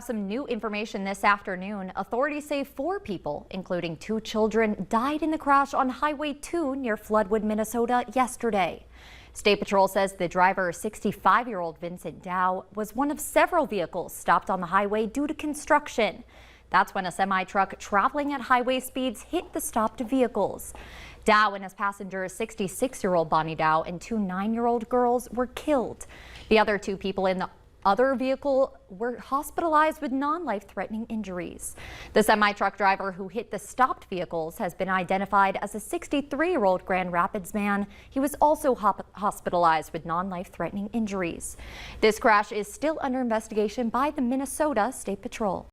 Some new information this afternoon. Authorities say 4 people, including 2 children, died in the crash on Highway 2 near Floodwood, Minnesota yesterday. State Patrol says the driver, 65-year-old Vincent Dow, was one of several vehicles stopped on the highway due to construction. That's when a semi-truck traveling at highway speeds hit the stopped vehicles. Dow and his passenger, 66-year-old Bonnie Dow, and 2 9-year-old girls were killed. The other 2 people in the other vehicle were hospitalized with non-life-threatening injuries. The semi-truck driver who hit the stopped vehicles has been identified as a 63-year-old Grand Rapids man. He was also hospitalized with non-life-threatening injuries. This crash is still under investigation by the Minnesota State Patrol.